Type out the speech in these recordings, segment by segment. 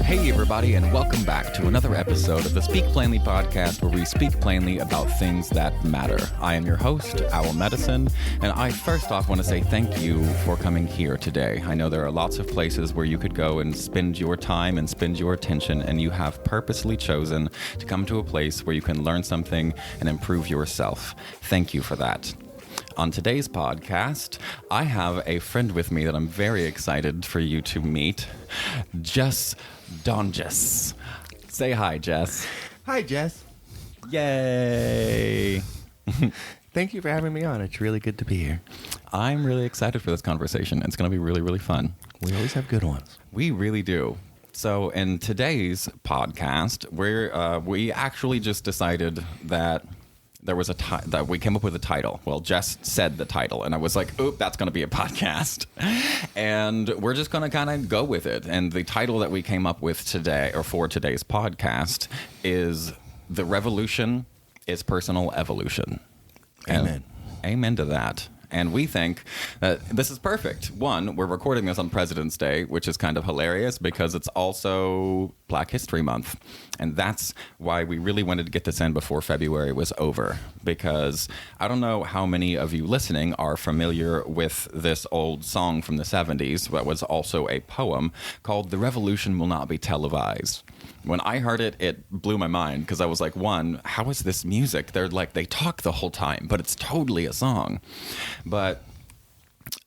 Hey everybody, and welcome back to another episode of the Speak Plainly podcast, where we speak plainly about things that matter. I am your host, Owl Medicine, and I first off want to say thank you for coming here today. I know there are lots of places where you could go and spend your time and spend your attention, and you have purposely chosen to come to a place where you can learn something and improve yourself. Thank you for that. On today's podcast, I have a friend with me that I'm very excited for you to meet, Jess Donjess. Say hi, Jess. Hi, Jess. Yay! Thank you for having me on. It's really good to be here. I'm really excited for this conversation. It's going to be really, really fun. We always have good ones. We really do. So in today's podcast, we actually just decided that there was that we came up with a title. Well, Jess said the title, and I was like, oop, that's going to be a podcast. And we're just going to kind of go with it. And the title that we came up with today, or for today's podcast, is The Revolution is Personal Evolution. Amen. And amen to that. And we think that this is perfect. One, we're recording this on President's Day, which is kind of hilarious because it's also Black History Month. And that's why we really wanted to get this in before February was over. Because I don't know how many of you listening are familiar with this old song from the 70s that was also a poem called The Revolution Will Not Be Televised. When I heard it, it blew my mind because I was like, one, how is this music? They talk the whole time, but it's totally a song. But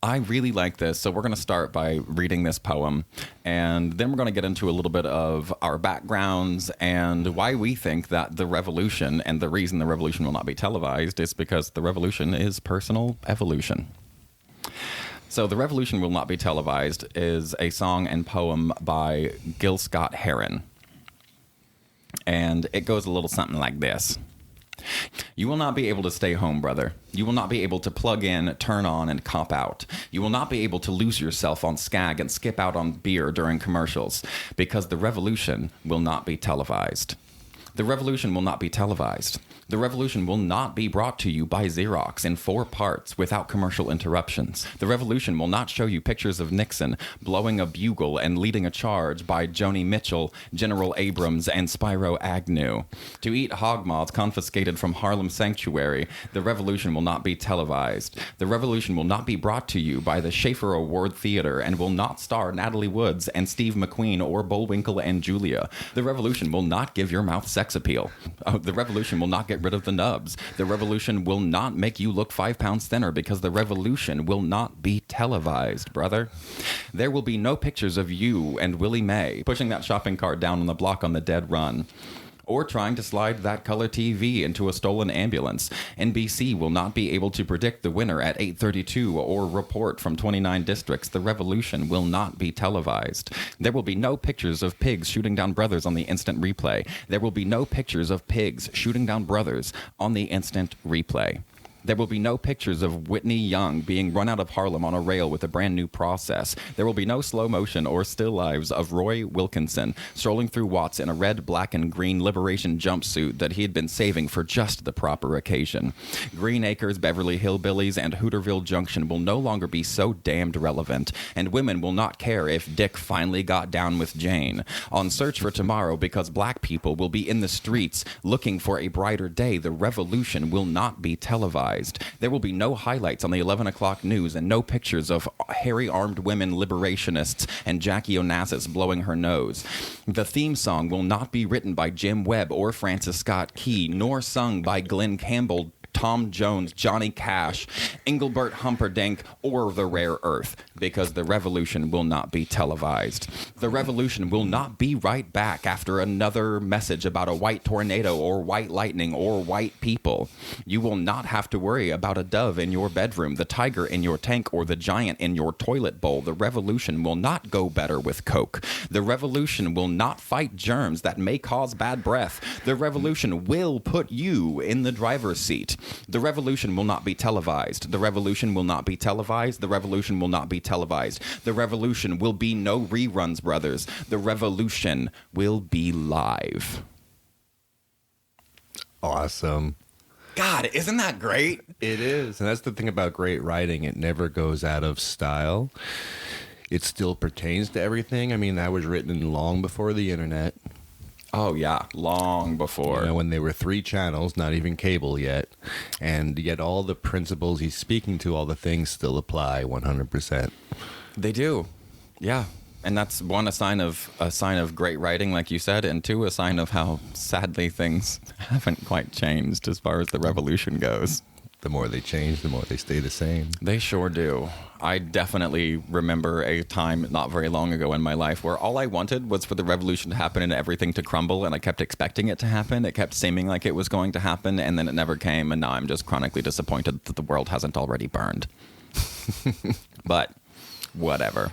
I really like this, so we're going to start by reading this poem, and then we're going to get into a little bit of our backgrounds and why we think that the revolution, and the reason the revolution will not be televised, is because the revolution is personal evolution. So The Revolution Will Not Be Televised is a song and poem by Gil Scott-Heron. And it goes a little something like this. You will not be able to stay home, brother. You will not be able to plug in, turn on, and cop out. You will not be able to lose yourself on Skag and skip out on beer during commercials, because the revolution will not be televised. The revolution will not be televised. The revolution will not be brought to you by Xerox in 4 parts without commercial interruptions. The revolution will not show you pictures of Nixon blowing a bugle and leading a charge by Joni Mitchell, General Abrams, and Spyro Agnew. To eat hog moths confiscated from Harlem Sanctuary, the revolution will not be televised. The revolution will not be brought to you by the Schaefer Award Theater and will not star Natalie Woods and Steve McQueen or Bullwinkle and Julia. The revolution will not give your mouth sex appeal. The revolution will not get rid of the nubs. The revolution will not make you look 5 pounds thinner, because the revolution will not be televised, brother. There will be no pictures of you and Willie Mae pushing that shopping cart down on the block on the dead run, or trying to slide that color TV into a stolen ambulance. NBC will not be able to predict the winner at 8:32 or report from 29 districts. The revolution will not be televised. There will be no pictures of pigs shooting down brothers on the instant replay. There will be no pictures of pigs shooting down brothers on the instant replay. There will be no pictures of Whitney Young being run out of Harlem on a rail with a brand new process. There will be no slow motion or still lives of Roy Wilkinson strolling through Watts in a red, black, and green liberation jumpsuit that he had been saving for just the proper occasion. Green Acres, Beverly Hillbillies, and Hooterville Junction will no longer be so damned relevant, and women will not care if Dick finally got down with Jane. On search for tomorrow, because black people will be in the streets looking for a brighter day, the revolution will not be televised. There will be no highlights on the 11 o'clock news and no pictures of hairy armed women liberationists and Jackie Onassis blowing her nose. The theme song will not be written by Jim Webb or Francis Scott Key, nor sung by Glenn Campbell Tom Jones, Johnny Cash, Engelbert Humperdinck, or the rare earth, because the revolution will not be televised. The revolution will not be right back after another message about a white tornado or white lightning or white people. You will not have to worry about a dove in your bedroom, the tiger in your tank, or the giant in your toilet bowl. The revolution will not go better with Coke. The revolution will not fight germs that may cause bad breath. The revolution will put you in the driver's seat. The revolution will not be televised. The revolution will not be televised. The revolution will not be televised. The revolution will be no reruns, brothers. The revolution will be live. Awesome. God, isn't that great? It is. And that's the thing about great writing. It never goes out of style. It still pertains to everything. I mean, that was written long before the internet. Oh, yeah. Long before. You know, when there were 3 channels, not even cable yet. And yet all the principles he's speaking to, all the things still apply 100%. They do. Yeah. And that's one, a sign of great writing, like you said, and 2, a sign of how sadly things haven't quite changed as far as the revolution goes. The more they change, the more they stay the same. They sure do. I definitely remember a time not very long ago in my life where all I wanted was for the revolution to happen and everything to crumble, and I kept expecting it to happen. It kept seeming like it was going to happen, and then it never came, and now I'm just chronically disappointed that the world hasn't already burned. But whatever.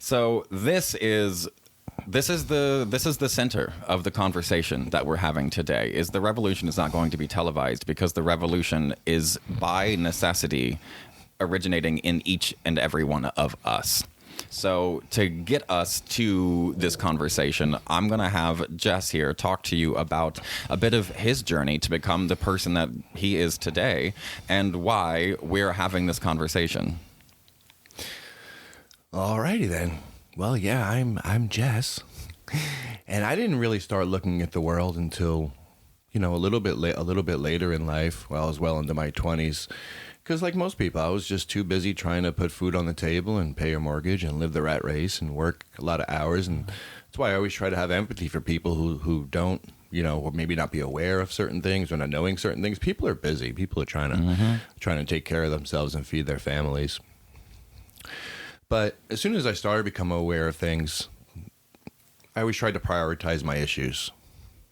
So this is the center of the conversation that we're having today. Is the revolution is not going to be televised because the revolution is by necessity originating in each and every one of us. So to get us to this conversation, I'm going to have Jess here talk to you about a bit of his journey to become the person that he is today and why we're having this conversation. Alrighty then. Well, yeah, I'm Jess, and I didn't really start looking at the world until, a little bit later in life. Well, I was well into my 20s, because like most people, I was just too busy trying to put food on the table and pay a mortgage and live the rat race and work a lot of hours, and that's why I always try to have empathy for people who don't, or maybe not be aware of certain things or not knowing certain things. People are busy. People are trying to take care of themselves and feed their families. But as soon as I started to become aware of things, I always tried to prioritize my issues.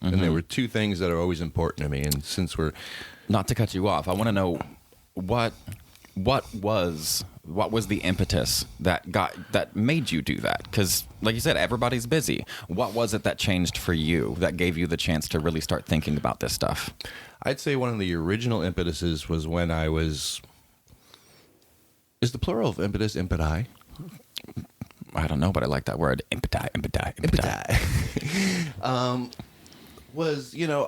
And there were 2 things that are always important to me. And since we're... Not to cut you off, I want to know what was the impetus that made you do that? Because, like you said, everybody's busy. What was it that changed for you that gave you the chance to really start thinking about this stuff? I'd say one of the original impetuses was when I was... Is the plural of impetus impeti? I don't know, but I like that word. Impeti.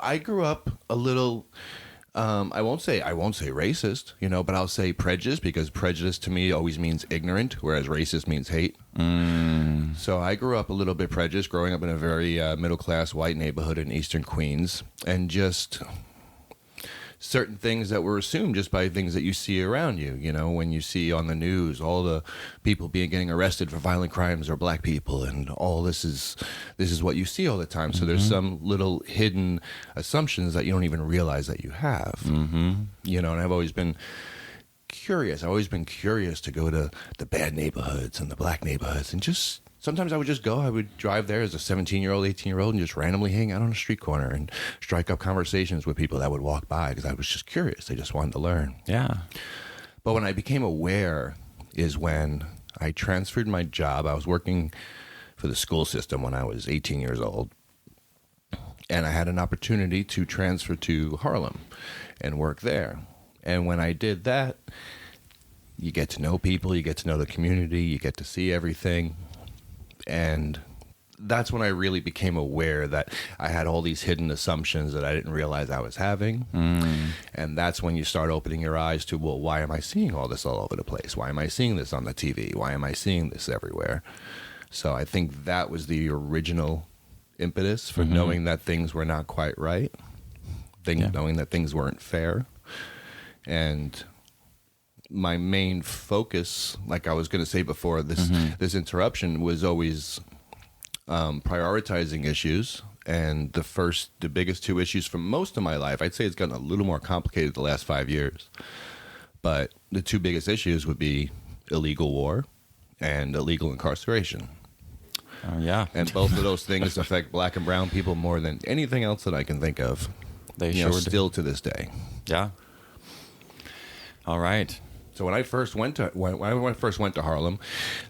I grew up a little, I won't say racist, but I'll say prejudiced, because prejudice to me always means ignorant, whereas racist means hate. So I grew up a little bit prejudiced, growing up in a very middle-class white neighborhood in eastern Queens, and just certain things that were assumed just by things that you see around you. When you see on the news all the people getting arrested for violent crimes are black people, and all this is what you see all the time. So there's some little hidden assumptions that you don't even realize that you have. And I've always been curious. I've always been curious to go to the bad neighborhoods and the black neighborhoods, and just sometimes I would just go. I would drive there as a 17-year-old, 18-year-old, and just randomly hang out on a street corner and strike up conversations with people that would walk by, because I was just curious. I just wanted to learn. Yeah. But when I became aware is when I transferred my job. I was working for the school system when I was 18 years old, and I had an opportunity to transfer to Harlem and work there. And when I did that, you get to know people, you get to know the community, you get to see everything. And that's when I really became aware that I had all these hidden assumptions that I didn't realize I was having. And that's when you start opening your eyes to, well, why am I seeing all this all over the place? Why am I seeing this on the TV? Why am I seeing this everywhere? So I think that was the original impetus for knowing that things were not quite right, knowing that things weren't fair. And my main focus, like I was going to say before this interruption, was always prioritizing issues And the biggest two issues for most of my life, I'd say it's gotten a little more complicated the last 5 years. But the two biggest issues would be illegal war and illegal incarceration. Yeah. And both of those things affect black and brown people more than anything else that I can think of. They sure do. Still to this day. Yeah. All right. So when I first went to Harlem,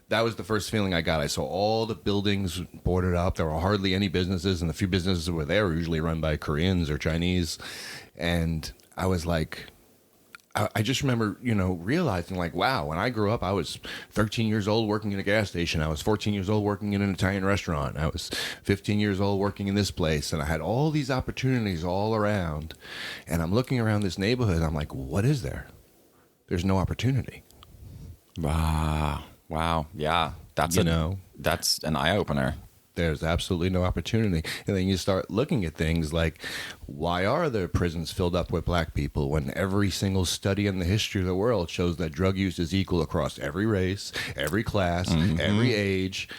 that was the first feeling I got. I saw all the buildings boarded up. There were hardly any businesses, and the few businesses that were there were usually run by Koreans or Chinese. And I was like, I just remember, realizing like, wow, when I grew up, I was 13 years old working in a gas station. I was 14 years old working in an Italian restaurant. I was 15 years old working in this place. And I had all these opportunities all around. And I'm looking around this neighborhood, and I'm like, what is there? There's no opportunity. Wow. Yeah. That's an eye-opener. There's absolutely no opportunity. And then you start looking at things like, why are there prisons filled up with black people when every single study in the history of the world shows that drug use is equal across every race, every class, every age,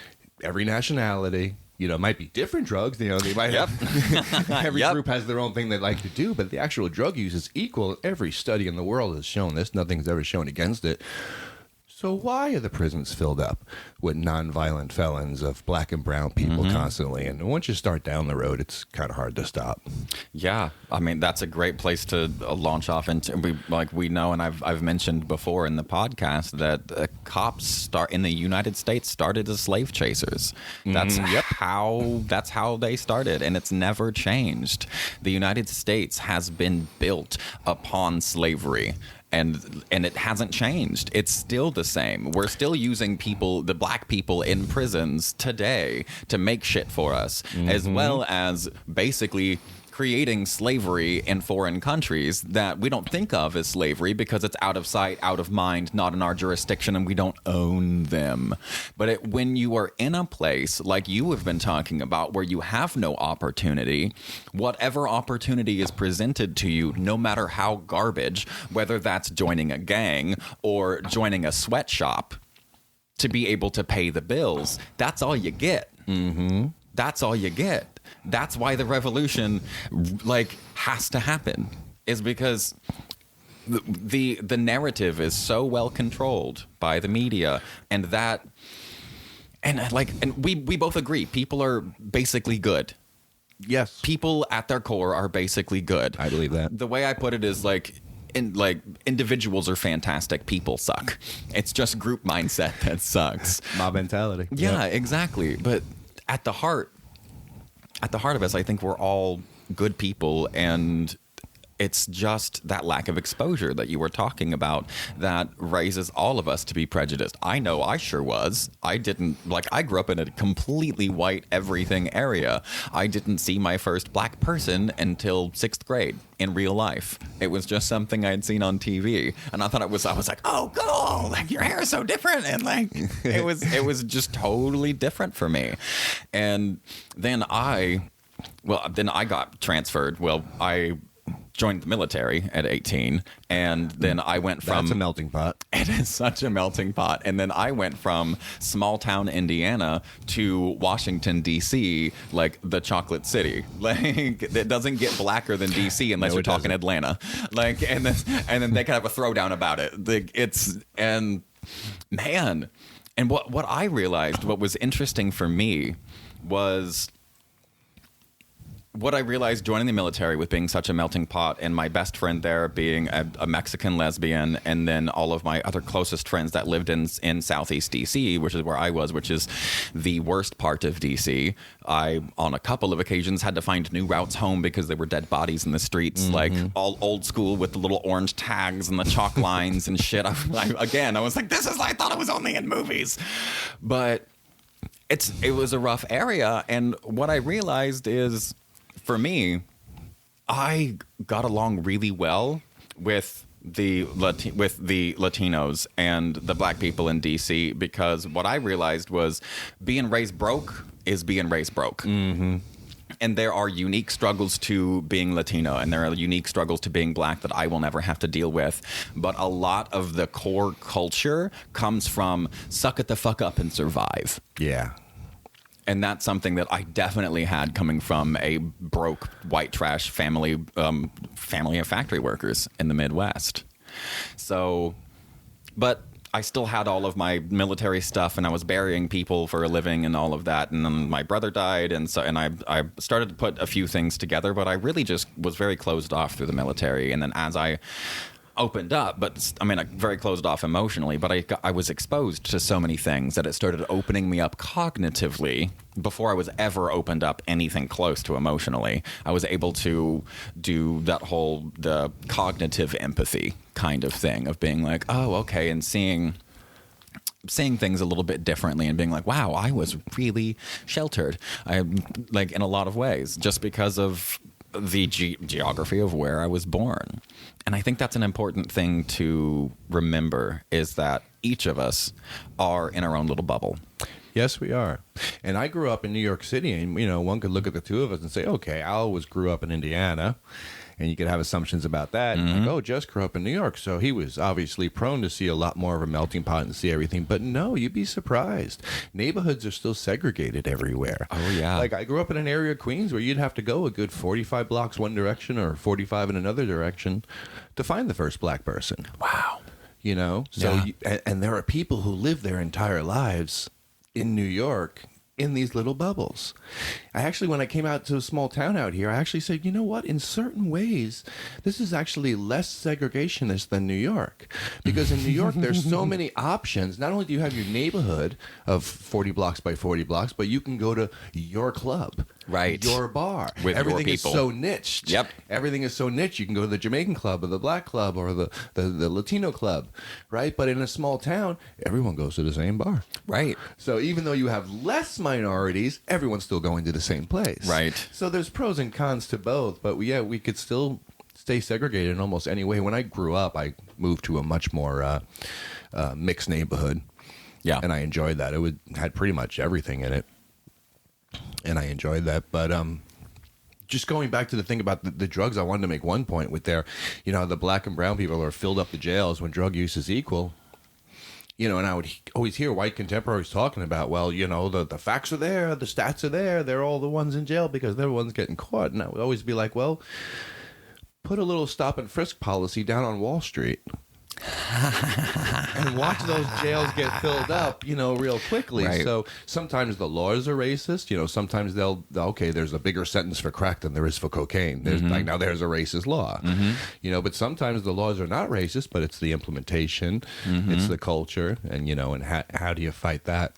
every nationality? It might be different drugs. They might have every group has their own thing they like to do, but the actual drug use is equal. Every study in the world has shown this. Nothing's ever shown against it. So why are the prisons filled up with nonviolent felons of black and brown people constantly? And once you start down the road, it's kind of hard to stop. Yeah, I mean that's a great place to launch off into. We know, and I've mentioned before in the podcast that cops in the United States started as slave chasers. That's how they started, and it's never changed. The United States has been built upon slavery. And it hasn't changed. It's still the same. We're still using the black people in prisons today to make shit for us, as well as basically creating slavery in foreign countries that we don't think of as slavery because it's out of sight, out of mind, not in our jurisdiction, and we don't own them. But when you are in a place like you have been talking about where you have no opportunity, whatever opportunity is presented to you, no matter how garbage, whether that's joining a gang or joining a sweatshop to be able to pay the bills, that's all you get. That's all you get. That's why the revolution has to happen, is because the narrative is so well controlled by the media, and we both agree people are basically good. Yes. People at their core are basically good. I believe that. The way I put it is individuals are fantastic, people suck. It's just group mindset that sucks. Mob mentality. Yeah, exactly. But at the heart of us, I think we're all good people, and it's just that lack of exposure that you were talking about that raises all of us to be prejudiced. I know I sure was. I grew up in a completely white everything area. I didn't see my first black person until 6th grade in real life. It was just something I'd seen on TV, and I was like, oh, cool, your hair is so different, and it was just totally different for me. And then I got transferred. Well, I joined the military at 18, and then I went from... That's a melting pot. It is such a melting pot. And then I went from small town Indiana to Washington, D.C., the chocolate city. It doesn't get blacker than D.C. unless you're talking Atlanta. And then they can have a throwdown about it. And what I realized, what was interesting for me was... What I realized joining the military with being such a melting pot, and my best friend there being a Mexican lesbian, and then all of my other closest friends that lived in Southeast DC, which is where I was, which is the worst part of DC. I, on a couple of occasions, had to find new routes home because there were dead bodies in the streets, all old school with the little orange tags and the chalk lines and shit. I was like, I thought it was only in movies. But it was a rough area, and what I realized is... For me, I got along really well with the Latinos and the black people in DC, because what I realized was being raised broke is being raised broke. And there are unique struggles to being Latino, and there are unique struggles to being black that I will never have to deal with. But a lot of the core culture comes from suck it the fuck up and survive. Yeah. And that's something that I definitely had coming from a broke white trash family of factory workers in the Midwest. So, but I still had all of my military stuff, and I was burying people for a living and all of that. And then my brother died, and I started to put a few things together, but I really just was very closed off through the military. And then as I opened up, but I mean, very closed off emotionally, but I was exposed to so many things that it started opening me up cognitively before I was ever opened up anything close to emotionally. I was able to do the cognitive empathy kind of thing of being like, oh, okay, and seeing things a little bit differently and being like, wow, I was really sheltered. Like in a lot of ways, just because of the geography of where I was born. And I think that's an important thing to remember, is that each of us are in our own little bubble. Yes, we are. And I grew up in New York City, and, one could look at the two of us and say, okay, Al grew up in Indiana, and you could have assumptions about that. Mm-hmm. Like, Jess grew up in New York, so he was obviously prone to see a lot more of a melting pot and see everything. But no, you'd be surprised. Neighborhoods are still segregated everywhere. Oh, yeah. Like, I grew up in an area of Queens where you'd have to go a good 45 blocks one direction or 45 in another direction to find the first black person. Wow. So and there are people who live their entire lives in New York in these little bubbles. When I came out to a small town out here, I actually said, you know what? In certain ways, this is actually less segregationist than New York. Because in New York, there's so many options. Not only do you have your neighborhood of 40 blocks by 40 blocks, but you can go to your club. Right. Your bar. With everything your is people. So niched. Yep. Everything is so niche. You can go to the Jamaican club or the black club or the Latino club, right? But in a small town, everyone goes to the same bar. Right. So even though you have less minorities, everyone's still going to the same place. Right. So there's pros and cons to both. But yeah, we could still stay segregated in almost any way. When I grew up, I moved to a much more mixed neighborhood. Yeah. And I enjoyed that. It had pretty much everything in it. And I enjoyed that. But just going back to the thing about the drugs, I wanted to make one point with the black and brown people are filled up the jails when drug use is equal. And I would always hear white contemporaries talking about, well, the facts are there, the stats are there, they're all the ones in jail because they're the ones getting caught. And I would always be like, well, put a little stop and frisk policy down on Wall Street. And watch those jails get filled up, real quickly. Right. So sometimes the laws are racist. Sometimes there's a bigger sentence for crack than there is for cocaine. There's now there's a racist law. Mm-hmm. But sometimes the laws are not racist, but it's the implementation, it's the culture, and and how do you fight that?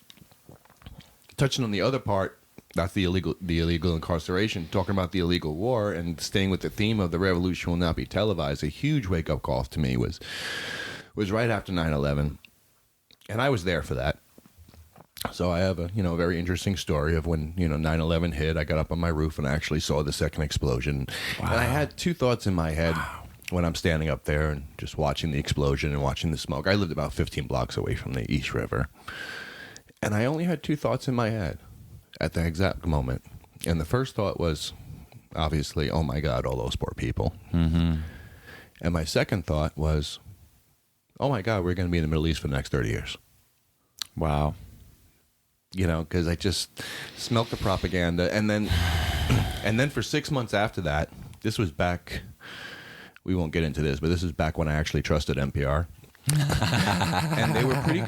Touching on the other part. That's the illegal incarceration. Talking about the illegal war and staying with the theme of the revolution will not be televised. A huge wake-up call to me was right after 9/11, and I was there for that. So I have a very interesting story of when 9/11 hit. I got up on my roof and I actually saw the second explosion. Wow. And I had two thoughts in my head when I'm standing up there and just watching the explosion and watching the smoke. I lived about 15 blocks away from the East River, and I only had two thoughts in my head at the exact moment. And the first thought was, obviously, oh my God, all those poor people. Mm-hmm. And my second thought was, oh my God, we're going to be in the Middle East for the next 30 years. Wow. Because I just smelt the propaganda. And then for 6 months after that, this was back, we won't get into this, but this is back when I actually trusted NPR. And they were pretty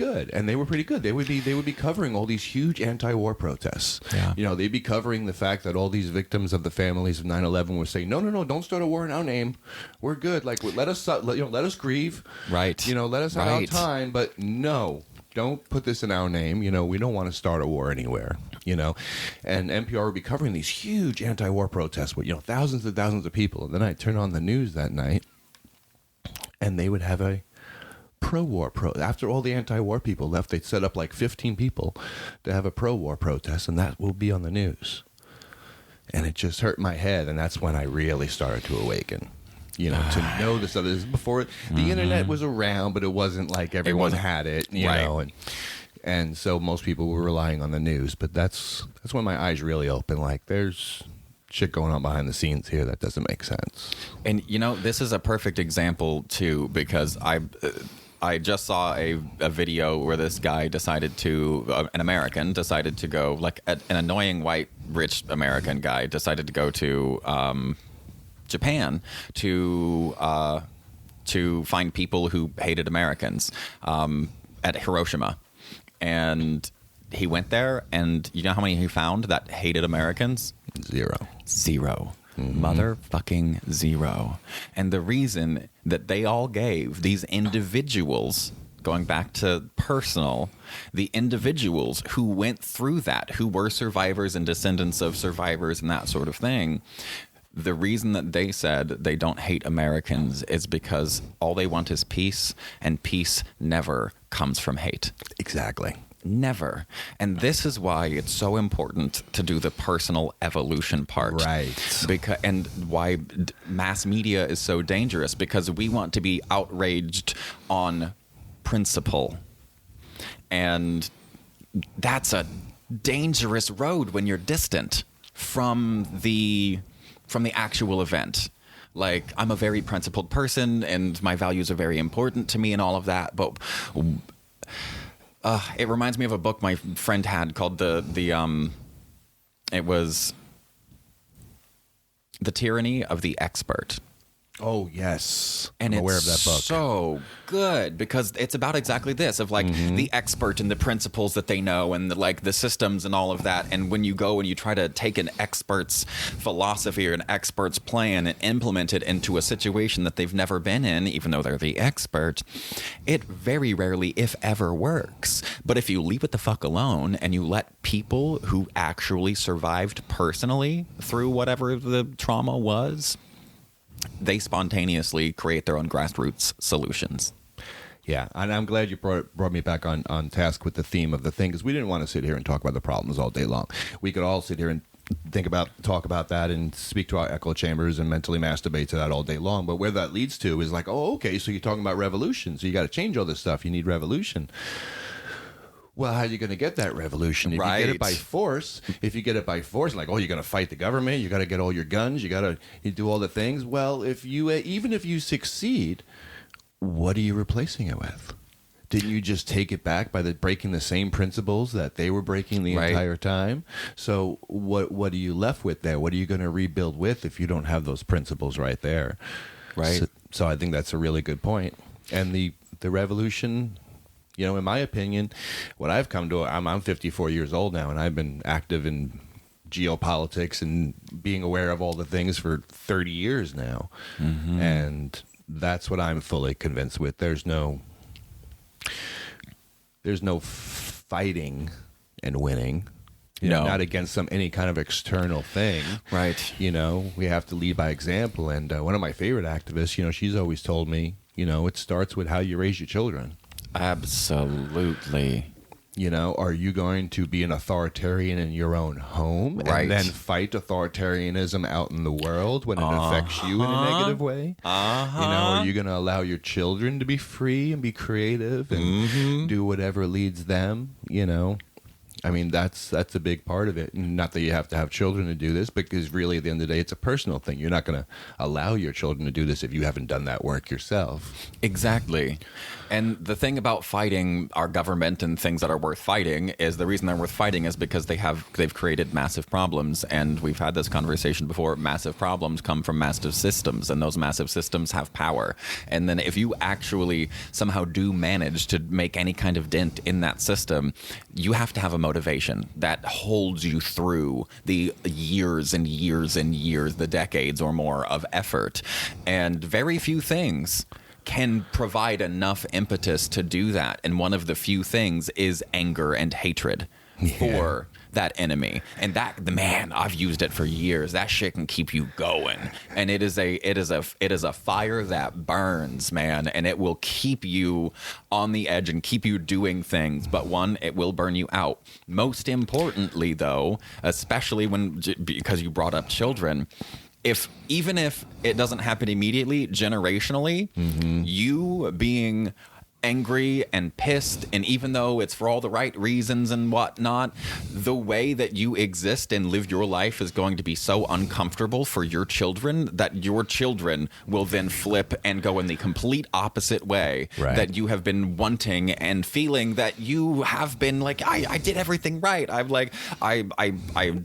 good. They would be covering all these huge anti-war protests. Yeah. They'd be covering the fact that all these victims of the families of 9/11 were saying, no, don't start a war in our name. We're good. Like, let us grieve. Right. Let us have our time, but no, don't put this in our name. We don't want to start a war anywhere. And NPR would be covering these huge anti-war protests with thousands and thousands of people. And then I'd turn on the news that night, and they would have a pro-war after all the anti-war people left, they'd set up like 15 people to have a pro-war protest, and that will be on the news. And it just hurt my head, and that's when I really started to awaken. To know this other. This is before the internet was around, but it wasn't like everyone had it. You know, and so most people were relying on the news. But that's when my eyes really opened. Like, there's shit going on behind the scenes here that doesn't make sense. And this is a perfect example too, because I just saw a video where this guy decided to, an American decided to go, like an annoying white rich American guy decided to go to Japan to find people who hated Americans at Hiroshima. And he went there, and you know how many he found that hated Americans? Zero. Motherfucking zero. And the reason that they all gave, these individuals, going back to personal, the individuals who went through that, who were survivors and descendants of survivors and that sort of thing, the reason that they said they don't hate Americans is because all they want is peace, and peace never comes from hate. Exactly. Never. And this is why it's so important to do the personal evolution part. Right. And why mass media is so dangerous, because we want to be outraged on principle. And that's a dangerous road when you're distant from the actual event. Like, I'm a very principled person and my values are very important to me and all of that, but it reminds me of a book my friend had called it was The Tyranny of the Expert. Oh, yes. And I'm aware it's of that book. so good because it's about exactly this, of like the expert and the principles that they know and the systems and all of that. And when you go and you try to take an expert's philosophy or an expert's plan and implement it into a situation that they've never been in, even though they're the expert, it very rarely, if ever, works. But if you leave it the fuck alone and you let people who actually survived personally through whatever the trauma was, they spontaneously create their own grassroots solutions. Yeah, and I'm glad you brought me back on task with the theme of the thing, because we didn't want to sit here and talk about the problems all day long. We could all sit here and talk about that and speak to our echo chambers and mentally masturbate to that all day long. But where that leads to is like, oh, okay, so you're talking about revolution. So you got to change all this stuff. You need revolution. Well, how are you going to get that revolution? If you get it by force, like, oh, you're going to fight the government, you got to get all your guns, you do all the things. Well, even if you succeed, what are you replacing it with? Didn't you just take it back by breaking the same principles that they were breaking the entire time? So what are you left with there? What are you going to rebuild with if you don't have those principles right there? Right. So I think that's a really good point. And the revolution, you know, in my opinion, what I've come to, I'm 54 years old now, and I've been active in geopolitics and being aware of all the things for 30 years now. Mm-hmm. And that's what I'm fully convinced with. There's no fighting and winning. Not against any kind of external thing. Right. You know, we have to lead by example. And one of my favorite activists, you know, she's always told me, you know, it starts with how you raise your children. Absolutely. You know, are you going to be an authoritarian in your own home and then fight authoritarianism out in the world when it affects you in a negative way? You know, are you going to allow your children to be free and be creative and do whatever leads them? You know, I mean, that's a big part of it. Not that you have to have children to do this, because really at the end of the day, it's a personal thing. You're not going to allow your children to do this if you haven't done that work yourself. Exactly. And the thing about fighting our government and things that are worth fighting is the reason they're worth fighting is because they've created massive problems. And we've had this conversation before. Massive problems come from massive systems, and those massive systems have power. And then if you actually somehow do manage to make any kind of dent in that system, you have to have a motivation that holds you through the years and years and years, the decades or more of effort. And very few things can provide enough impetus to do that. And one of the few things is anger and hatred for that enemy. And man, I've used it for years. That shit can keep you going. And it is a fire that burns, man. And it will keep you on the edge and keep you doing things. But it will burn you out. Most importantly, though, especially because you brought up children, even if it doesn't happen immediately, generationally, you being angry and pissed, and even though it's for all the right reasons and whatnot, the way that you exist and live your life is going to be so uncomfortable for your children that your children will then flip and go in the complete opposite way that you have been wanting and feeling that you have been like, I did everything right. I'm like, I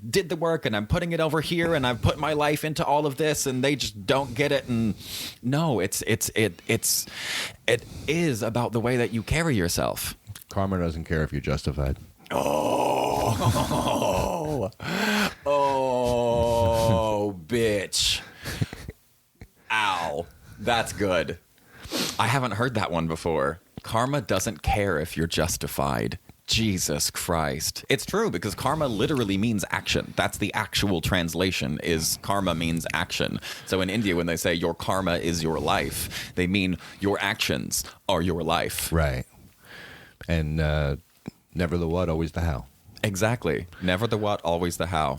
did the work and I'm putting it over here and I've put my life into all of this and they just don't get it. And no, it is about the way that you carry yourself. Karma doesn't care if you're justified. Oh, bitch. Ow. That's good. I haven't heard that one before. Karma doesn't care if you're justified. Jesus Christ. It's true, because karma literally means action. That's the actual translation, is karma means action. So in India, when they say your karma is your life, they mean your actions are your life. Right. And never the what, always the how. Exactly. Never the what, always the how.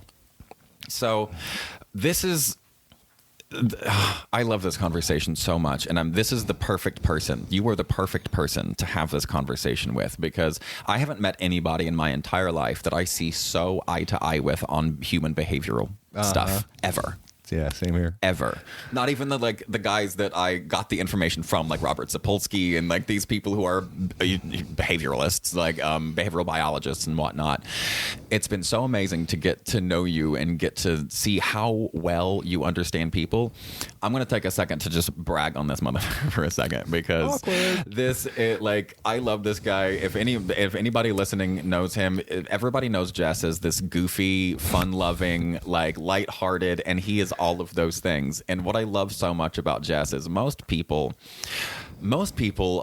So this is... I love this conversation so much, and this is the perfect person. You are the perfect person to have this conversation with, because I haven't met anybody in my entire life that I see so eye to eye with on human behavioral stuff ever. Yeah, same here. Ever. Not even the guys that I got the information from, like Robert Sapolsky and like these people who are behavioralists, like behavioral biologists and whatnot. It's been so amazing to get to know you and get to see how well you understand people. I'm going to take a second to just brag on this motherfucker for a second, because I love this guy. If anybody listening knows him, everybody knows Jess as this goofy, fun-loving, like lighthearted, and he is all of those things. And what I love so much about Jess is most people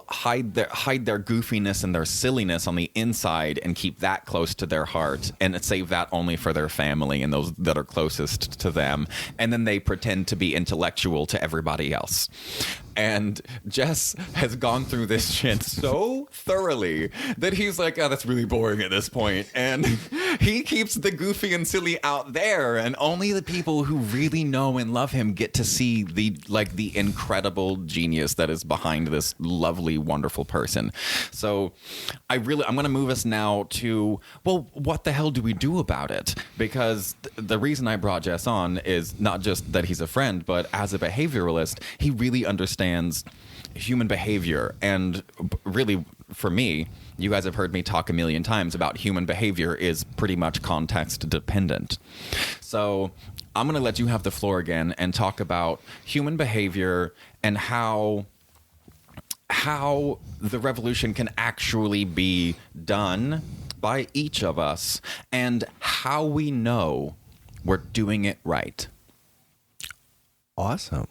hide their goofiness and their silliness on the inside and keep that close to their heart and save that only for their family and those that are closest to them. And then they pretend to be intellectual to everybody else. And Jess has gone through this shit so thoroughly that he's like, oh, that's really boring at this point. And he keeps the goofy and silly out there, and only the people who really know and love him get to see the incredible genius that is behind this lovely, wonderful person. So I'm going to move us now to, well, what the hell do we do about it? Because the reason I brought Jess on is not just that he's a friend, but as a behavioralist, he really understands human behavior. And really, for me, you guys have heard me talk a million times about human behavior is pretty much context dependent. So I'm going to let you have the floor again and talk about human behavior and how the revolution can actually be done by each of us and how we know we're doing it right. Awesome.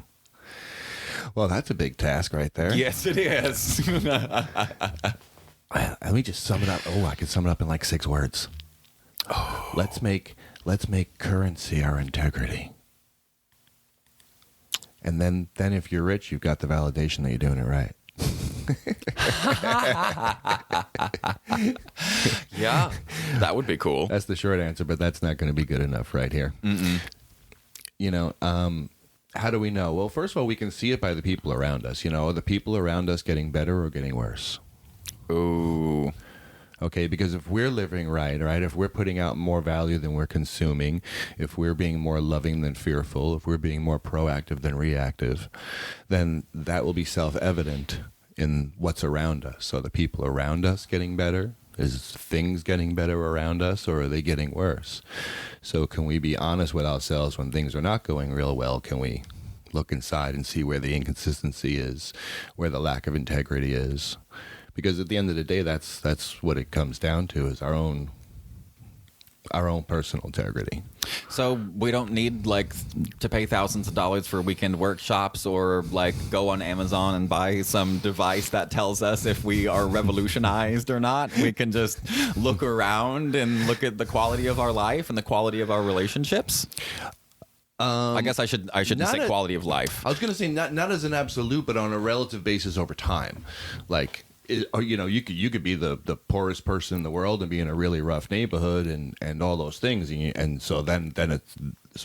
Well, that's a big task right there. Yes, it is. Let me just sum it up. Oh, I can sum it up in like 6 words. Oh. Let's make currency our integrity. And then if you're rich, you've got the validation that you're doing it right. Yeah, that would be cool. That's the short answer, but that's not going to be good enough right here. Mm-mm. You know, how do we know? Well, first of all, we can see it by the people around us. You know, are the people around us getting better or getting worse? Ooh. Okay, because if we're living right, if we're putting out more value than we're consuming, if we're being more loving than fearful, if we're being more proactive than reactive, then that will be self-evident in what's around us. So the people around us getting better? Is things getting better around us, or are they getting worse? So can we be honest with ourselves when things are not going real well? Can we look inside and see where the inconsistency is, where the lack of integrity is? Because at the end of the day, that's what it comes down to, is our own personal integrity. So we don't need to pay thousands of dollars for weekend workshops or go on Amazon and buy some device that tells us if we are revolutionized or not. We can just look around and look at the quality of our life and the quality of our relationships. I guess I shouldn't say quality of life. I was going to say not as an absolute, but on a relative basis over time. You could be the poorest person in the world and be in a really rough neighborhood and all those things, so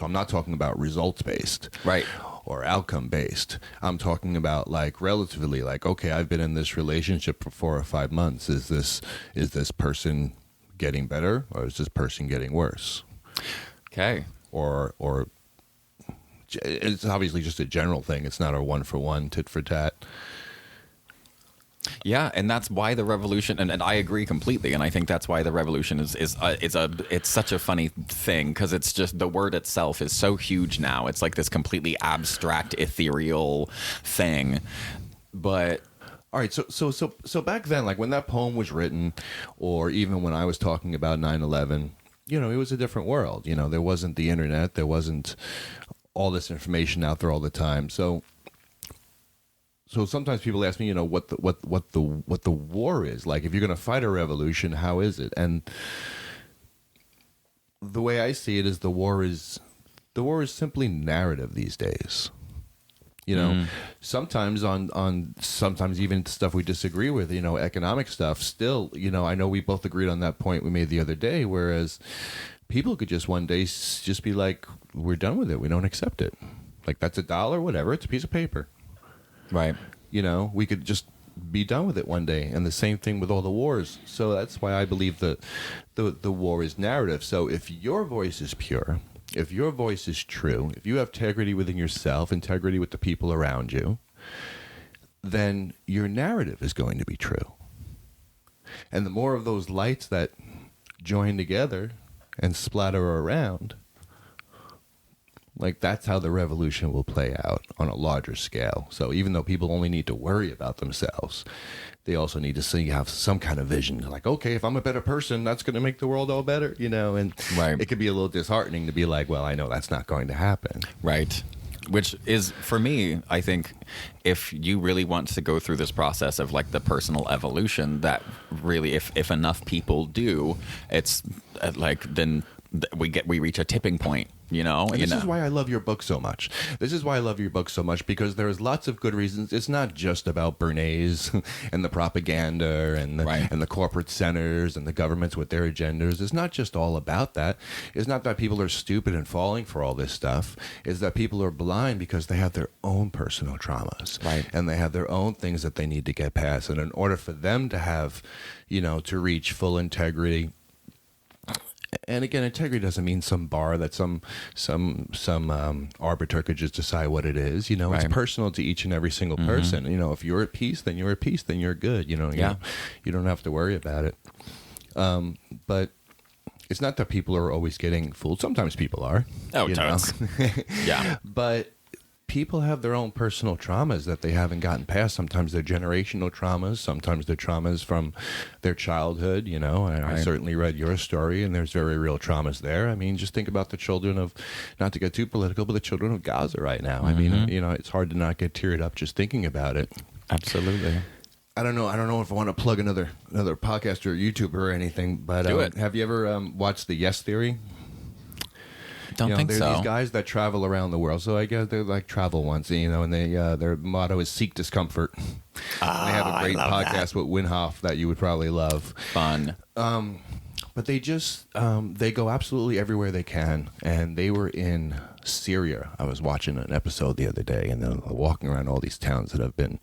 I'm not talking about results based, right? or outcome based. I'm talking about like relatively, like, okay, I've been in this relationship for 4 or 5 months. Is this person getting better, or is this person getting worse? Okay. Or it's obviously just a general thing. It's not a one for one, tit for tat. Yeah, and that's why the revolution, and I agree completely, and I think that's why the revolution it's such a funny thing, because it's just, the word itself is so huge now. It's like this completely abstract, ethereal thing. But all right, so back then, like when that poem was written, or even when I was talking about 9/11, it was a different world. There wasn't the internet, there wasn't all this information out there all the time. So sometimes people ask me, what the war is like. If you're going to fight a revolution, how is it? And the way I see it is the war is simply narrative these days. Sometimes sometimes even stuff we disagree with, economic stuff. Still, I know we both agreed on that point we made the other day. Whereas people could just one day just be like, "We're done with it. We don't accept it. Like, that's $1, whatever. It's a piece of paper." right. We could just be done with it one day. And the same thing with all the wars. So that's why I believe that the war is narrative. So if your voice is pure, if your voice is true, if you have integrity within yourself, integrity with the people around you, then your narrative is going to be true. And the more of those lights that join together and splatter around, like, that's how the revolution will play out on a larger scale. So even though people only need to worry about themselves, they also need to have some kind of vision. Like, okay, if I'm a better person, that's going to make the world all better, and right. It could be a little disheartening to be like, well, I know that's not going to happen. Right. Which is, for me, I think, if you really want to go through this process of like the personal evolution, that really, if enough people do, it's like, then we reach a tipping point. And this is why I love your book so much. Because there's lots of good reasons. It's not just about Bernays and the propaganda and the corporate centers and the governments with their agendas. It's not just all about that. It's not that people are stupid and falling for all this stuff. It's that people are blind because they have their own personal traumas. Right. And they have their own things that they need to get past. And in order for them to have, to reach full integrity. And again, integrity doesn't mean some bar that some arbiter could just decide what it is. It's personal to each and every single person. If you're at peace, then you're at peace. Then you're good. You don't have to worry about it. But it's not that people are always getting fooled. Sometimes people are. Oh, tons. Yeah. But people have their own personal traumas that they haven't gotten past. Sometimes they're generational traumas. Sometimes they're traumas from their childhood. I certainly read your story, and there's very real traumas there. I mean, just think about the children of, not to get too political, but the children of Gaza right now. I mean, it's hard to not get teared up just thinking about it. Absolutely. I don't know if I want to plug another podcast or YouTuber or anything, but Do it. Have you ever watched the Yes Theory? Don't think so. These guys that travel around the world. So I guess they're like travel once, and they their motto is seek discomfort. They have a great podcast with Winhoff that you would probably love. Fun. But they just they go absolutely everywhere they can, and they were in Syria. I was watching an episode the other day, and they're walking around all these towns that have been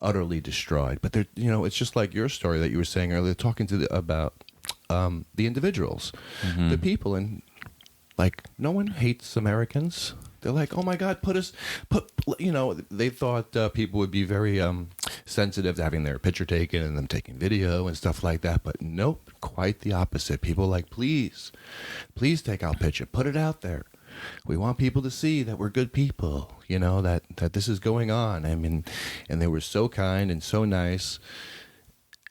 utterly destroyed. But they're it's just like your story that you were saying earlier, talking about the individuals, the people, and like, no one hates Americans. They're like, oh my God, they thought people would be very sensitive to having their picture taken and them taking video and stuff like that. But nope, quite the opposite. People are like, please take our picture, put it out there. We want people to see that we're good people, that this is going on. I mean, and they were so kind and so nice.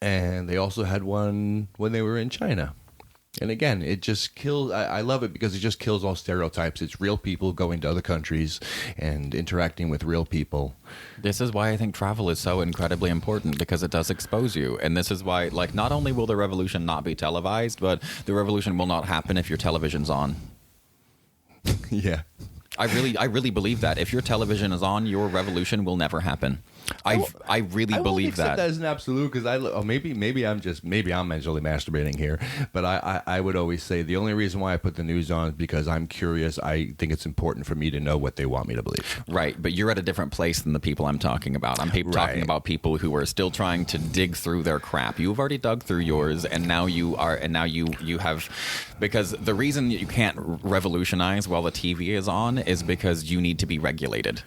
And they also had one when they were in China. And again, it just kills. I love it because it just kills all stereotypes. It's real people going to other countries and interacting with real people. This is why I think travel is so incredibly important, because it does expose you. And this is why, like, not only will the revolution not be televised, but the revolution will not happen if your television's on. Yeah. I really believe that. If your television is on, your revolution will never happen. I really believe that that. as an absolute, because maybe I'm mentally masturbating here, but I would always say the only reason why I put the news on is because I'm curious. I think it's important for me to know what they want me to believe. Right, but you're at a different place than the people I'm talking about. I'm talking about people who are still trying to dig through their crap. You've already dug through yours, and now you have, because the reason you can't revolutionize while the TV is on is because you need to be regulated.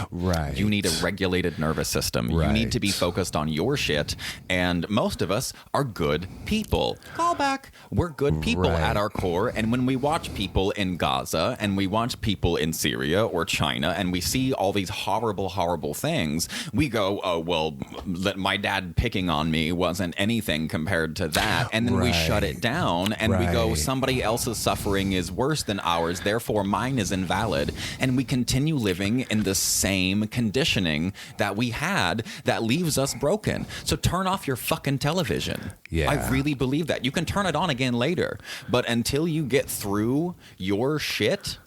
Right. You need a regulated nervous system. Right. You need to be focused on your shit. And most of us are good people. Call back. We're good people at our core. And when we watch people in Gaza and we watch people in Syria or China and we see all these horrible, horrible things, we go, oh, well, my dad picking on me wasn't anything compared to that. And then we shut it down and we go, somebody else's suffering is worse than ours. Therefore, mine is invalid. And we continue living in this same conditioning that we had that leaves us broken. So turn off your fucking television. Yeah. I really believe that. You can turn it on again later, but until you get through your shit,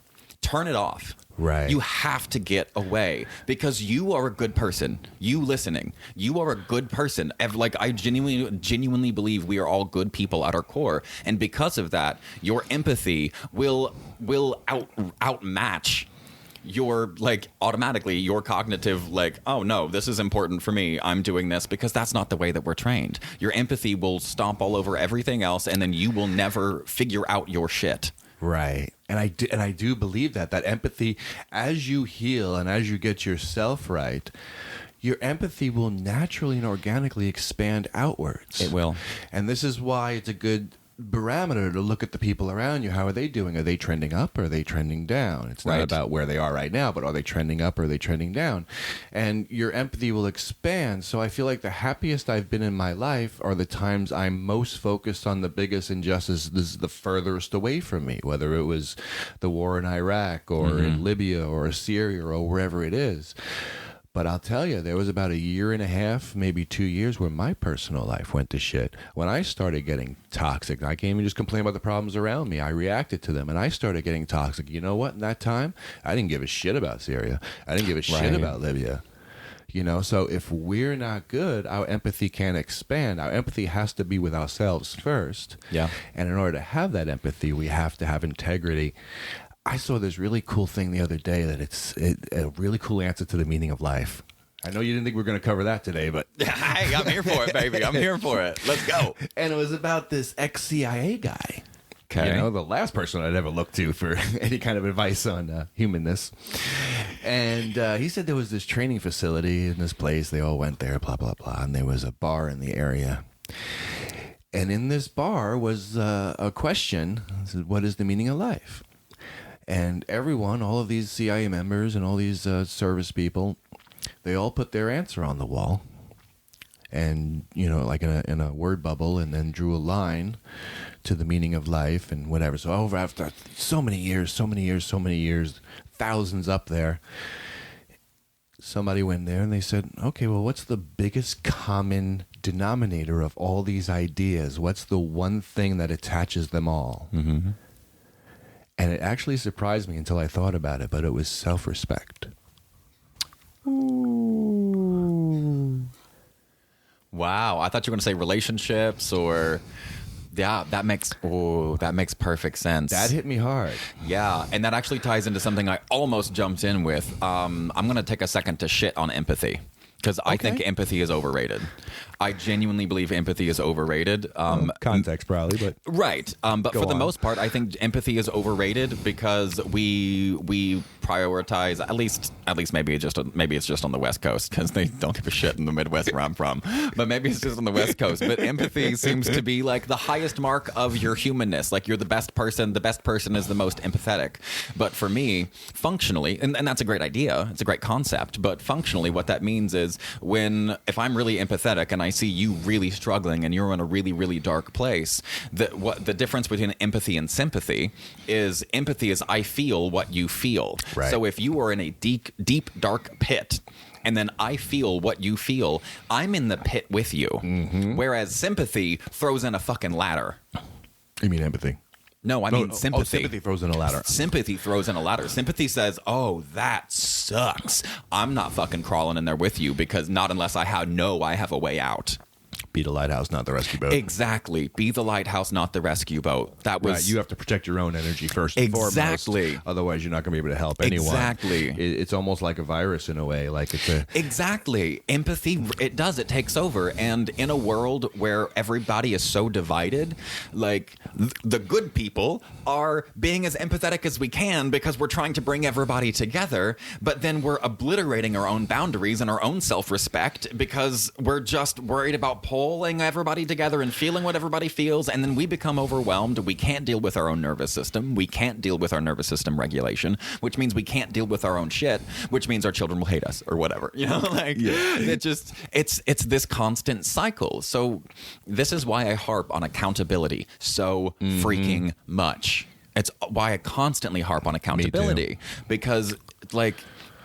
turn it off. Right. You have to get away because you are a good person. You listening, you are a good person. Like, I genuinely believe we are all good people at our core, and because of that, your empathy will outmatch your, like, automatically your cognitive, like, oh no, this is important for me, I'm doing this, because that's not the way that we're trained. Your empathy will stomp all over everything else, and then you will never figure out your shit. Right. And I do believe that empathy, as you heal and as you get yourself right, your empathy will naturally and organically expand outwards. It will. And this is why it's a good barometer to look at the people around you. How are they doing? Are they trending up or are they trending down? It's not about where they are right now, but are they trending up or are they trending down? And your empathy will expand. So I feel like the happiest I've been in my life are the times I'm most focused on the biggest injustice, the furthest away from me, whether it was the war in Iraq or in Libya or Syria or wherever it is. But I'll tell you, there was about a year and a half, maybe 2 years, where my personal life went to shit. When I started getting toxic, I can't even just complain about the problems around me. I reacted to them, and I started getting toxic. You know what? In that time, I didn't give a shit about Syria. I didn't give a shit about Libya. You know, so if we're not good, our empathy can't expand. Our empathy has to be with ourselves first. Yeah. And in order to have that empathy, we have to have integrity. I saw this really cool thing the other day that it's a really cool answer to the meaning of life. I know you didn't think we were going to cover that today, but... Hey, I'm here for it, baby. I'm here for it. Let's go. And it was about this ex-CIA guy. Okay. You know, the last person I'd ever looked to for any kind of advice on humanness. And he said there was this training facility in this place. They all went there, blah, blah, blah. And there was a bar in the area. And in this bar was a question. What is the meaning of life? And everyone, all of these CIA members and all these service people, they all put their answer on the wall. And, you know, like in a word bubble, and then drew a line to the meaning of life and whatever. So over after so many years, thousands up there, somebody went there and they said, okay, well, what's the biggest common denominator of all these ideas? What's the one thing that attaches them all? Mm-hmm. And it actually surprised me until I thought about it, but it was self-respect. Ooh. Wow. I thought you were going to say relationships or... Yeah, that makes perfect sense. That hit me hard. Yeah, and that actually ties into something I almost jumped in with. I'm going to take a second to shit on empathy. Because I think empathy is overrated. I genuinely believe empathy is overrated. Context probably, but right. But for the most part, I think empathy is overrated because we prioritize at least maybe it's just on the West Coast because they don't give a shit in the Midwest where I'm from. But maybe it's just on the West Coast. But empathy seems to be like the highest mark of your humanness. Like you're the best person. The best person is the most empathetic. But for me, functionally, and that's a great idea. It's a great concept. But functionally, what that means is if I'm really empathetic and I see you really struggling and you're in a really, really dark place, the difference between empathy and sympathy is empathy is I feel what you feel. Right. So if you are in a deep, dark pit and then I feel what you feel, I'm in the pit with you. Mm-hmm. Whereas sympathy throws in a fucking ladder. You mean empathy? No, I mean sympathy. Oh, sympathy throws in a ladder. Sympathy throws in a ladder. Sympathy says, oh, that sucks. I'm not fucking crawling in there with you, because not unless I have a way out. Be the lighthouse, not the rescue boat. Exactly. Be the lighthouse, not the rescue boat. That was right. You have to protect your own energy first and foremost. Exactly. Otherwise, you're not going to be able to help anyone. Exactly. It's almost like a virus in a way. Like it's a Exactly. Empathy, it takes over. And in a world where everybody is so divided, like the good people are being as empathetic as we can because we're trying to bring everybody together, but then we're obliterating our own boundaries and our own self-respect because we're just worried about pulling everybody together and feeling what everybody feels, and then we become overwhelmed. We can't deal with our own nervous system. We can't deal with our nervous system regulation, which means we can't deal with our own shit, which means our children will hate us or whatever. It's this constant cycle. So this is why I harp on accountability so freaking much. It's why I constantly harp on accountability, because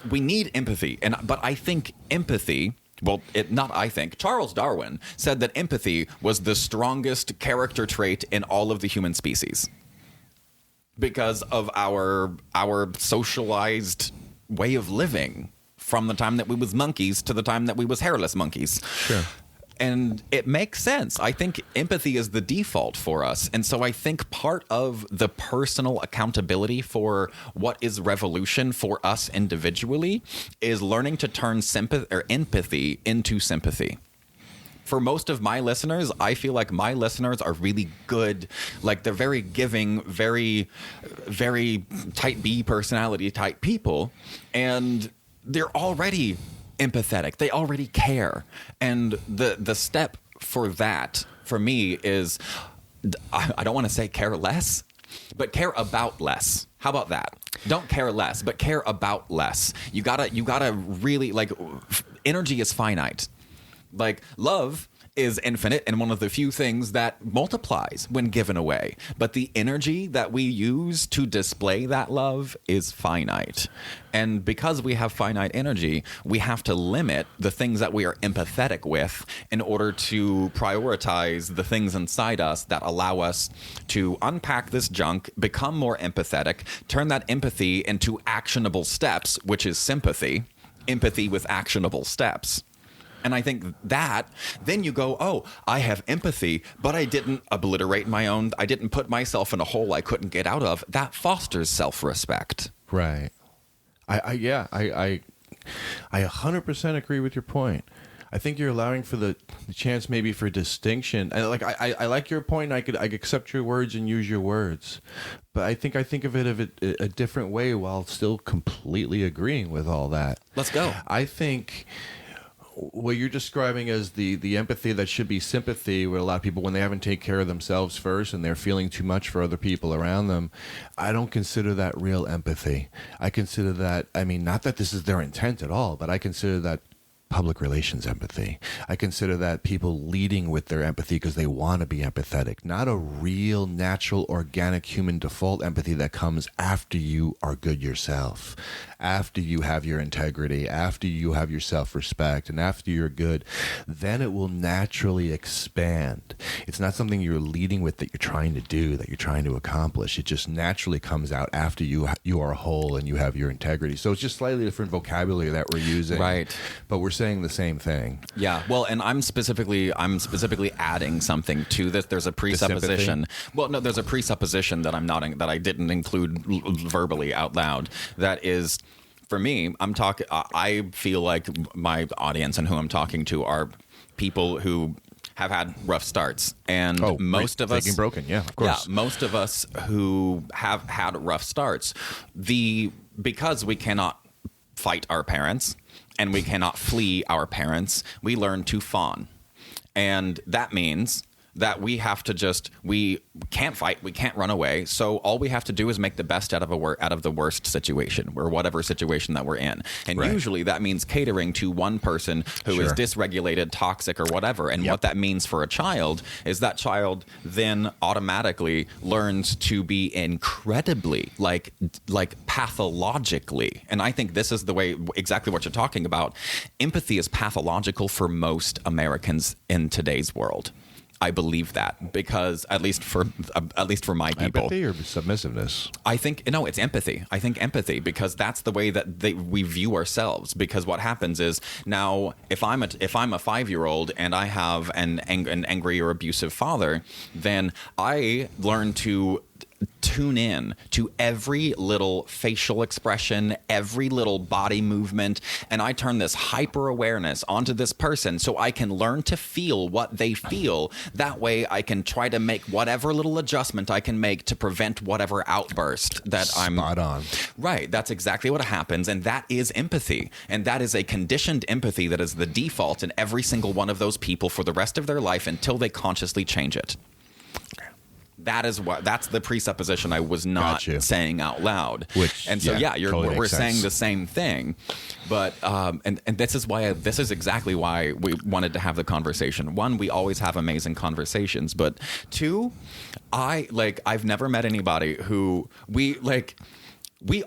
we need empathy. But I think empathy, Charles Darwin said that empathy was the strongest character trait in all of the human species because of our socialized way of living from the time that we was monkeys to the time that we was hairless monkeys. Sure. And it makes sense. I think empathy is the default for us. And so I think part of the personal accountability for what is revolution for us individually is learning to turn empathy into sympathy. For most of my listeners, I feel like my listeners are really good. Like, they're very giving, very, very type B personality type people. And they're already empathetic. They already care. And the step for that, for me, is, I don't want to say care less, but care about less. How about that? Don't care less, but care about less. You gotta really, energy is finite. Love is infinite and one of the few things that multiplies when given away. But the energy that we use to display that love is finite. And because we have finite energy, we have to limit the things that we are empathetic with in order to prioritize the things inside us that allow us to unpack this junk, become more empathetic, turn that empathy into actionable steps, which is sympathy. Empathy with actionable steps. And I think that then you go, oh, I have empathy, but I didn't obliterate my own. I didn't put myself in a hole I couldn't get out of. That fosters self-respect. Right. I 100% agree with your point. I think you're allowing for the chance maybe for distinction. I like your point. I could accept your words and use your words, but I think of it a different way while still completely agreeing with all that. Let's go. I think what you're describing as the empathy that should be sympathy, where a lot of people, when they haven't taken care of themselves first and they're feeling too much for other people around them, I don't consider that real empathy. I consider that, not that this is their intent at all, but I consider that public relations empathy. I consider that people leading with their empathy because they want to be empathetic, not a real, natural, organic human default empathy that comes after you are good yourself, after you have your integrity, after you have your self-respect, and after you're good. Then it will naturally expand. It's not something you're leading with that you're trying to do, that you're trying to accomplish. It just naturally comes out after you are whole and you have your integrity. So it's just slightly different vocabulary that we're using. Right. But we're saying the same thing. Yeah. Well, and I'm specifically adding something to this. There's a presupposition. Well, no, there's a presupposition that that I didn't include verbally out loud. That is, for me, I feel like my audience and who I'm talking to are people who have had rough starts, and most of us broken. Yeah, of course. Yeah, most of us who have had rough starts, because we cannot fight our parents and we cannot flee our parents, we learn to fawn. And that means that we can't fight, we can't run away, so all we have to do is make the best out of the worst situation, or whatever situation that we're in. And usually that means catering to one person who is dysregulated, toxic, or whatever. And what that means for a child is that child then automatically learns to be incredibly, pathologically. And I think this is the way, exactly what you're talking about. Empathy is pathological for most Americans in today's world. I believe that because at least for my people. Empathy or submissiveness? I think no, it's empathy. I think empathy because that's the way that we view ourselves. Because what happens is now if I'm a 5-year-old and I have an angry or abusive father, then I learn to tune in to every little facial expression, every little body movement, and I turn this hyper awareness onto this person so I can learn to feel what they feel. That way I can try to make whatever little adjustment I can make to prevent whatever outburst that I'm spot on. Right, that's exactly what happens, and that is empathy, and that is a conditioned empathy that is the default in every single one of those people for the rest of their life until they consciously change it. That's the presupposition I was not saying out loud. We're saying the same thing. But and this is exactly why we wanted to have the conversation. One, we always have amazing conversations, but two, I've never met anybody who we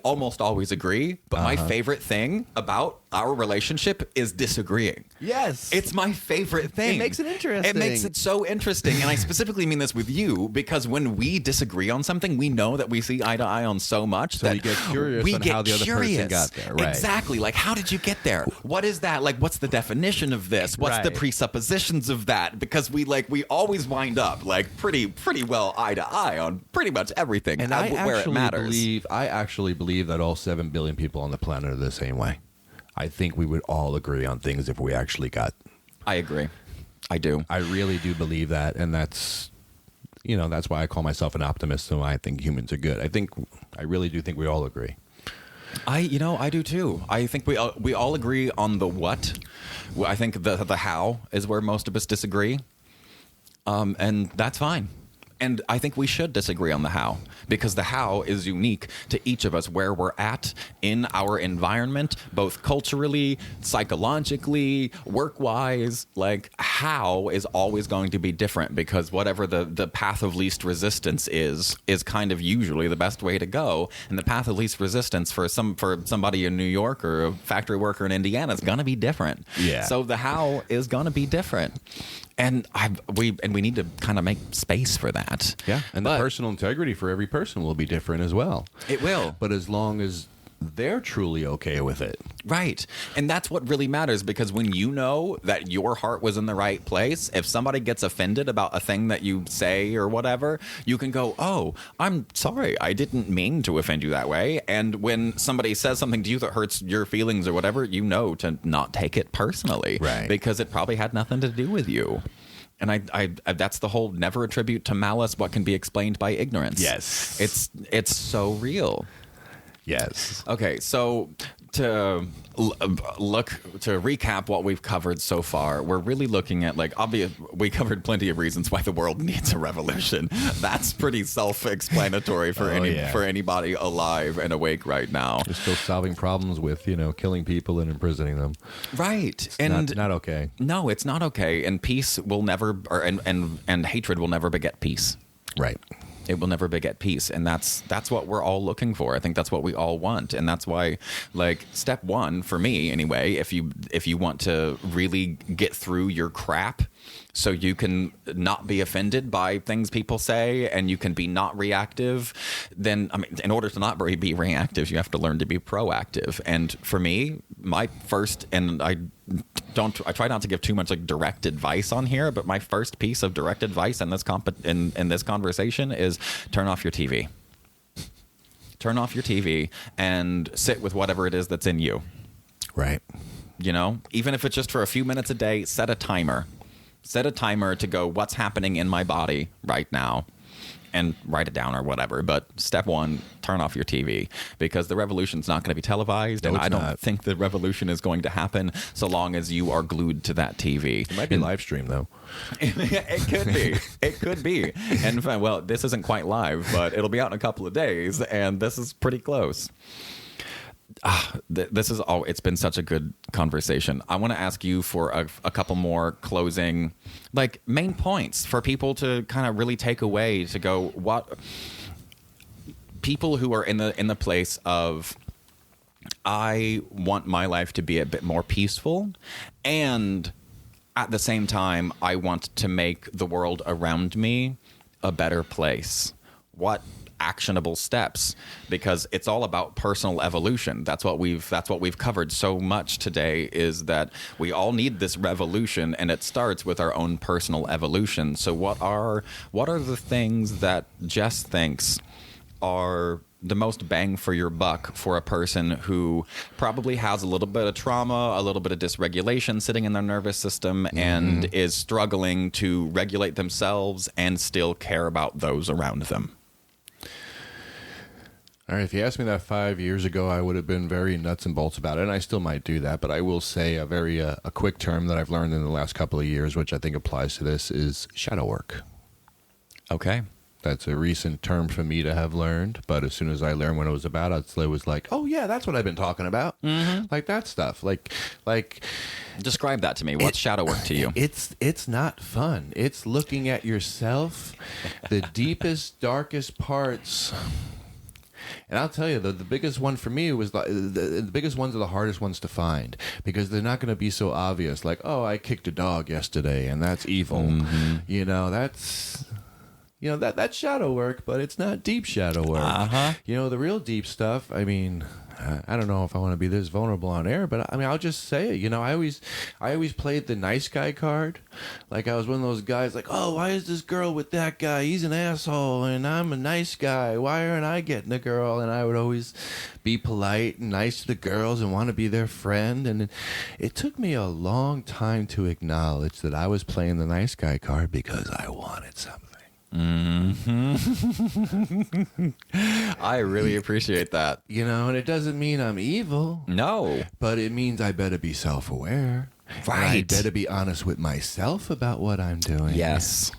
almost always agree, but my favorite thing about our relationship is disagreeing. Yes. It's my favorite thing. It makes it interesting. It makes it so interesting. And I specifically mean this with you because when we disagree on something, we know that we see eye to eye on so much that we get curious on how the other person got there. Right. Exactly. Like, how did you get there? What is that? Like, what's the definition of this? What's the presuppositions of that? Because we always wind up like pretty well eye to eye on pretty much everything and where it matters. I actually believe that all 7 billion people on the planet are the same way. I think we would all agree on things if we actually got. I agree. I do. I really do believe that, and that's why I call myself an optimist. And I think humans are good. I really do think we all agree. I do too. I think we all agree on the what. I think the how is where most of us disagree, and that's fine. And I think we should disagree on the how, because the how is unique to each of us, where we're at in our environment, both culturally, psychologically, work-wise. Like, how is always going to be different, because whatever the path of least resistance is kind of usually the best way to go. And the path of least resistance for somebody in New York or a factory worker in Indiana is going to be different. Yeah. So the how is going to be different. And we need to kind of make space for that. Yeah, and the personal integrity for every person will be different as well. It will. But as long as they're truly okay with it. Right. And that's what really matters, because when you know that your heart was in the right place, if somebody gets offended about a thing that you say or whatever, you can go, oh, I'm sorry, I didn't mean to offend you that way. And when somebody says something to you that hurts your feelings or whatever, you know to not take it personally. Right. Because it probably had nothing to do with you. And I that's the whole never attribute to malice what can be explained by ignorance. Yes. It's so real. Yes. Okay, so to recap what we've covered so far, we're really looking at we covered plenty of reasons why the world needs a revolution. That's pretty self-explanatory for anybody alive and awake right now. We're still solving problems with killing people and imprisoning them. Right, It's not okay. No, it's not okay, and peace will never, and hatred will never beget peace. Right. It will never beget peace, and that's what we're all looking for. I think that's what we all want, and that's why, step one for me anyway, if you want to really get through your crap, so you can not be offended by things people say, and you can be not reactive, then in order to not be reactive, you have to learn to be proactive. And for me, my first, and I try not to give too much direct advice on here, but my first piece of direct advice in this in this conversation is turn off your TV. Turn off your TV and sit with whatever it is that's in you. Right. Even if it's just for a few minutes a day, set a timer. Set a timer to go, what's happening in my body right now? And write it down or whatever. But step one, turn off your TV, because the revolution's not going to be televised. No, and I don't not. think the revolution is going to happen so long as you are glued to that TV. It might be live stream, though. It could be. It could be. And well, this isn't quite live, but it'll be out in a couple of days. And this is pretty close. This is all. It's been such a good conversation. I want to ask you for a couple more closing, main points for people to kind of really take away, to go, what people who are in the place of, I want my life to be a bit more peaceful, and at the same time, I want to make the world around me a better place. What actionable steps? Because it's all about personal evolution. That's what we've covered so much today, is that we all need this revolution, and it starts with our own personal evolution. So what are the things that Jess thinks are the most bang for your buck for a person who probably has a little bit of trauma, a little bit of dysregulation sitting in their nervous system, and is struggling to regulate themselves and still care about those around them? All right, if you asked me that 5 years ago, I would have been very nuts and bolts about it, and I still might do that, but I will say a quick term that I've learned in the last couple of years, which I think applies to this, is shadow work. Okay. That's a recent term for me to have learned, but as soon as I learned what it was about, it was like, oh yeah, that's what I've been talking about. Like that stuff. Like Describe that to me. What's shadow work to you? It's not fun. It's looking at yourself, the deepest, darkest parts. And I'll tell you, the biggest one for me was the biggest ones are the hardest ones to find, because they're not going to be so obvious. Like, oh, I kicked a dog yesterday, and that's evil. That's shadow work, but it's not deep shadow work. The real deep stuff, I mean, I don't know if I want to be this vulnerable on air, but I mean, I'll just say it. I always played the nice guy card. Like, I was one of those guys like, oh, why is this girl with that guy? He's an asshole, and I'm a nice guy. Why aren't I getting a girl? And I would always be polite and nice to the girls and want to be their friend. And it took me a long time to acknowledge that I was playing the nice guy card because I wanted something. I really appreciate that. And it doesn't mean I'm evil. No. But it means I better be self-aware. Right. And I better be honest with myself about what I'm doing. Yes.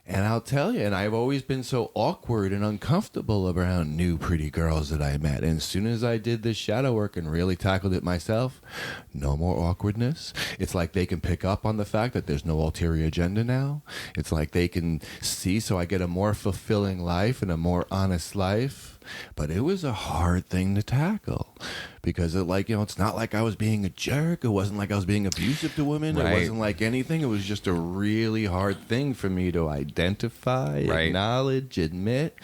And I'll tell you, and I've always been so awkward and uncomfortable around new pretty girls that I met. And as soon as I did this shadow work and really tackled it myself, no more awkwardness. It's like they can pick up on the fact that there's no ulterior agenda now. It's like they can see, so I get a more fulfilling life and a more honest life. But it was a hard thing to tackle because it's not like I was being a jerk. It wasn't like I was being abusive to women. Right. It wasn't like anything. It was just a really hard thing for me to identify, acknowledge, admit.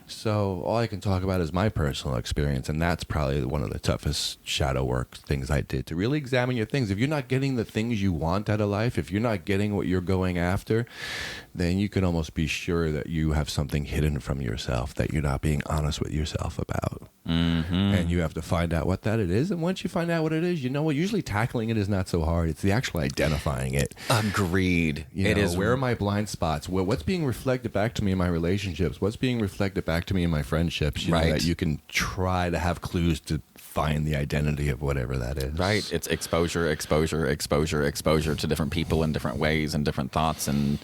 So all I can talk about is my personal experience, and that's probably one of the toughest shadow work things I did, to really examine your things. If you're not getting the things you want out of life, if you're not getting what you're going after, then you can almost be sure that you have something hidden from yourself that you're not being honest with yourself about. And you have to find out what that it is. And once you find out what it is, usually tackling it is not so hard. It's the actual identifying it. Agreed. It is. Where are my blind spots? What's being reflected back to me in my relationships? What's being reflected back to me in my friendships? That you can try to have clues to find the identity of whatever that is. Right. It's exposure to different people in different ways and different thoughts. And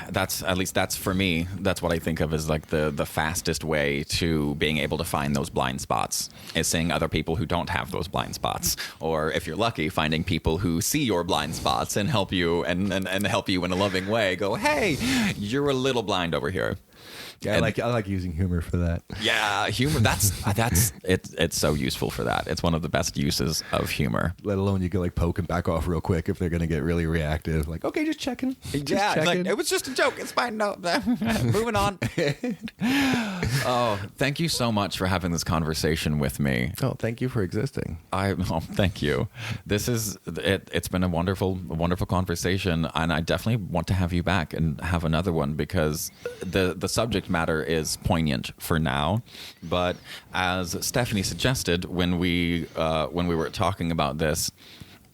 that's for me, that's what I think of as like the fastest way to being able to find those blind spots, is seeing other people who don't have those blind spots, or if you're lucky, finding people who see your blind spots and help you and help you in a loving way. Go, hey, you're a little blind over here. Yeah, I like using humor for that. Yeah, humor. That's it's so useful for that. It's one of the best uses of humor. Let alone you can poke and back off real quick if they're going to get really reactive. Like, okay, just checking. Checking. It was just a joke. It's fine. No, moving on. Oh, thank you so much for having this conversation with me. Oh, thank you for existing. Thank you. This is it. It's been a wonderful conversation, and I definitely want to have you back and have another one, because the subject matter is poignant for now, but as Stephanie suggested when we were talking about this,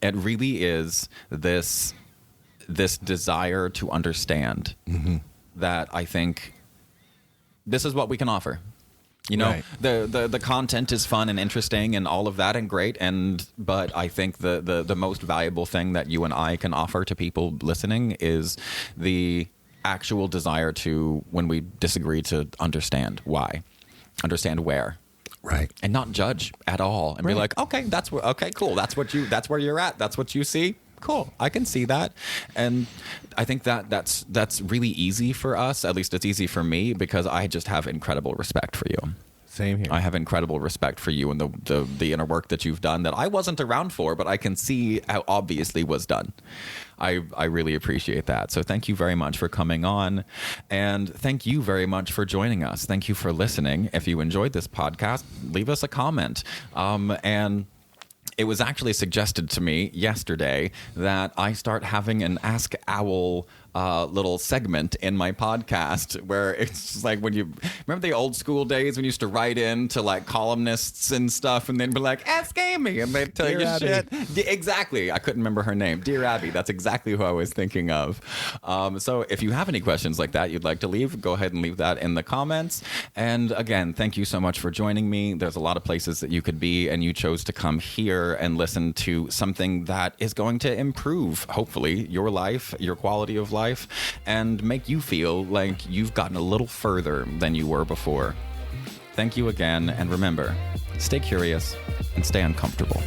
it really is this desire to understand that I think this is what we can offer. Right. The content is fun and interesting and all of that and great, but I think the most valuable thing that you and I can offer to people listening is the actual desire to, when we disagree, to understand why, understand where, right, and not judge at all, and be like, okay, cool, that's where you're at, that's what you see, cool, I can see that. And I think that's really easy for us. At least it's easy for me, because I just have incredible respect for you. Same here. I have incredible respect for you and the inner work that you've done that I wasn't around for, but I can see how obviously was done. I really appreciate that. So thank you very much for coming on, and thank you very much for joining us. Thank you for listening. If you enjoyed this podcast, leave us a comment. And it was actually suggested to me yesterday that I start having an Ask Owl little segment in my podcast where it's just like when you remember the old school days when you used to write in to like columnists and stuff and they'd be like, ask Amy, and they'd tell you shit. Exactly. I couldn't remember her name. Dear Abby. That's exactly who I was thinking of. So if you have any questions like that you'd like to leave, go ahead and leave that in the comments. And again, thank you so much for joining me. There's a lot of places that you could be, and you chose to come here and listen to something that is going to improve, hopefully, your life, your quality of life, and make you feel like you've gotten a little further than you were before. Thank you again, and remember, stay curious and stay uncomfortable.